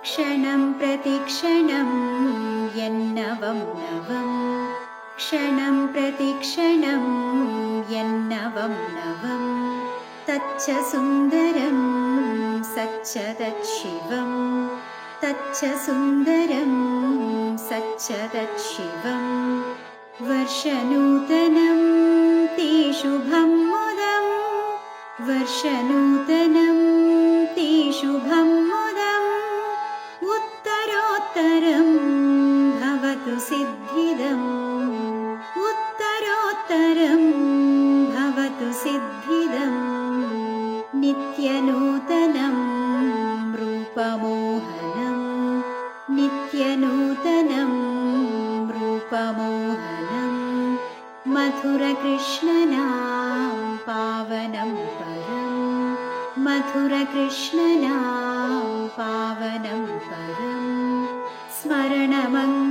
क्षणं प्रतिक्षणं यन्नवं नवम् क्षणं प्रतिक्षणं यन्नवं नवम् तच्च सुन्दरं सच्च तच्छिवं तच्च सुन्दरं सच्च तच्छिवं वर्षनूतनं ते शुभं मुदम् वर्षनूतनं ते शुभं मुदम् उत्तरोत्तरं भवतु सिद्धिदम् उत्तरोत्तरं भवतु सिद्धिदम् नित्यनूतनं रूपमोहनं नित्यनूतनं रूपमोहनं मधुरकृष्णनाम पावनं परं मधुरकृष्णनाम पावनं परं स्मरणमङ्गलं